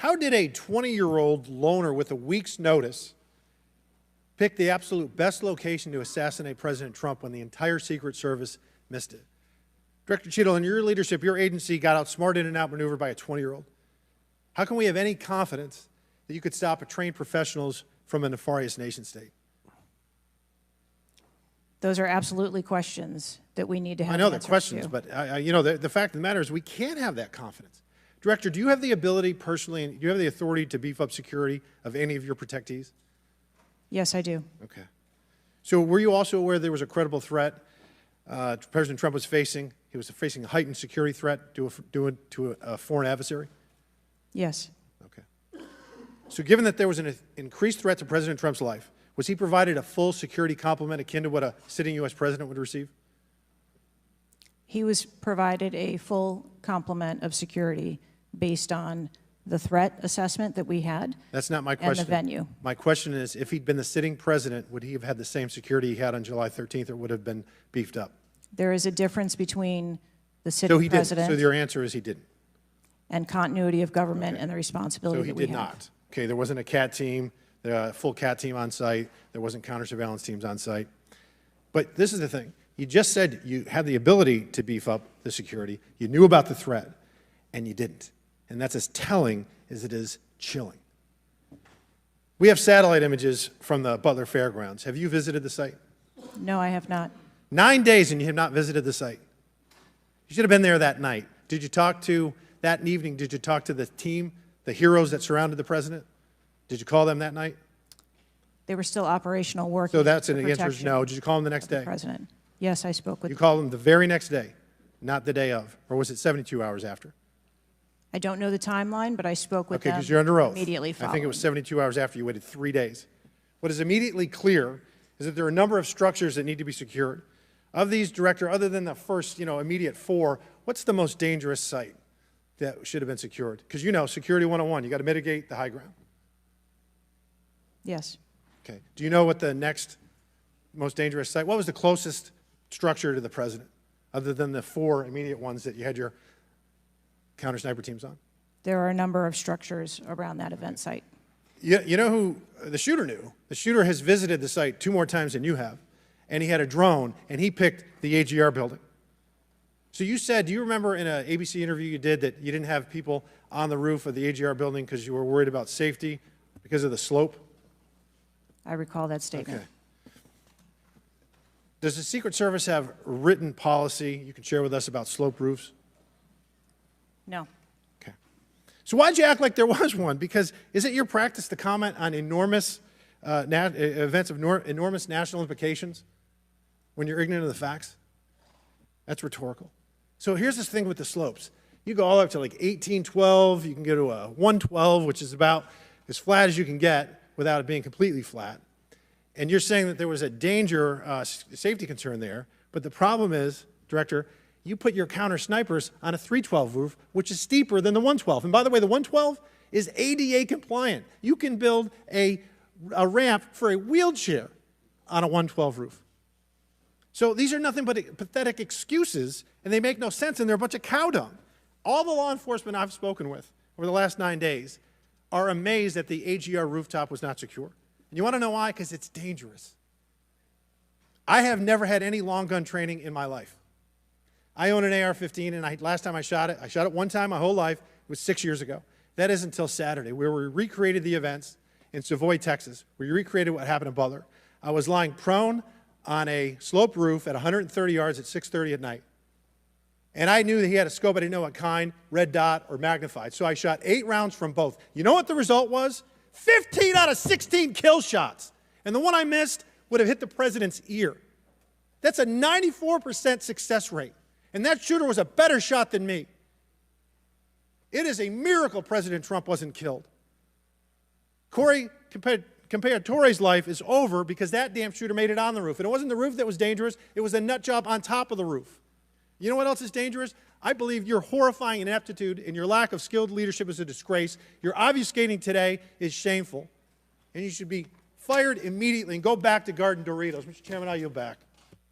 How did a 20-year-old loner with a week's notice pick the absolute best location to assassinate President Trump when the entire Secret Service missed it? Director Cheatle, in your leadership, your agency got outsmarted and outmaneuvered by a 20-year-old. How can we have any confidence that you could stop a trained professionals from a nefarious nation state? Those are absolutely questions that we need to have. I know they're questions, but you know, the fact of the matter is we can't have that confidence. Director, do you have the ability personally, and do you have the authority to beef up security of any of your protectees? Yes, I do. Okay. So were you also aware there was a credible threat President Trump was facing? He was facing a heightened security threat to a foreign adversary? Yes. Okay. So given that there was an increased threat to President Trump's life, was he provided a full security complement akin to what a sitting U.S. president would receive? He was provided a full complement of security based on the threat assessment that we had. That's not my question. And the venue. My question is, if he'd been the sitting president, would he have had the same security he had on July 13th, or would have been beefed up? There is a difference between the sitting president. So your answer is he didn't. And continuity of government and the responsibility that we have. So he did not. Okay, there wasn't a CAT team, a full CAT team on site. There wasn't counter-surveillance teams on site. But this is the thing. You just said you had the ability to beef up the security. You knew about the threat, and you didn't. And that's as telling as it is chilling. We have satellite images from the Butler Fairgrounds. Have you visited the site? No, I have not. 9 days and you have not visited the site. You should have been there that night. Did you talk to, that evening, did you talk to the team, the heroes that surrounded the president? Did you call them that night? They were still operational work. So that's an answer is no. Did you call them the next day? President. Yes, I spoke with them. You called them the very next day, not the day of, or was it 72 hours after? I don't know the timeline, but I spoke with them. Okay, because you're under oath. Immediately following. I think it was 72 hours after. You waited 3 days. What is immediately clear is that there are a number of structures that need to be secured. Of these, Director, other than the first, immediate 4, what's the most dangerous site that should have been secured? Because Security 101, you got to mitigate the high ground. Yes. Okay. Do you know what the next most dangerous site, what was the closest structure to the president, other than the 4 immediate ones that you had your counter-sniper teams on? There are a number of structures around that event site. You know who the shooter knew? The shooter has visited the site 2 more times than you have, and he had a drone, and he picked the AGR building. So you said, do you remember in an ABC interview you did that you didn't have people on the roof of the AGR building because you were worried about safety because of the slope? I recall that statement. Okay. Does the Secret Service have written policy you can share with us about slope roofs? No. Okay. So why'd you act like there was one? Because is it your practice to comment on enormous events of enormous national implications when you're ignorant of the facts? That's rhetorical. So here's this thing with the slopes. You go all up to like 1812. You can go to a 112, which is about as flat as you can get without it being completely flat. And you're saying that there was a danger, safety concern there. But the problem is, Director, you put your counter snipers on a 312 roof, which is steeper than the 112. And by the way, the 112 is ADA compliant. You can build a ramp for a wheelchair on a 112 roof. So these are nothing but pathetic excuses, and they make no sense, and they're a bunch of cow dung. All the law enforcement I've spoken with over the last 9 days are amazed that the AGR rooftop was not secure. And you want to know why? Because it's dangerous. I have never had any long gun training in my life. I own an AR-15, and last time I shot it one time my whole life. It was 6 years ago. That is until Saturday, where we recreated the events in Savoy, Texas, where we recreated what happened in Butler. I was lying prone on a sloped roof at 130 yards at 6:30 at night. And I knew that he had a scope. I didn't know what kind, red dot or magnified. So I shot 8 rounds from both. You know what the result was? 15 out of 16 kill shots. And the one I missed would have hit the president's ear. That's a 94% success rate. And that shooter was a better shot than me. It is a miracle President Trump wasn't killed. Corey Comparatore's life is over because that damn shooter made it on the roof. And it wasn't the roof that was dangerous. It was the nut job on top of the roof. You know what else is dangerous? I believe your horrifying ineptitude and your lack of skilled leadership is a disgrace. Your obfuscating today is shameful. And you should be fired immediately and go back to guarding Doritos. Mr. Chairman, I yield back.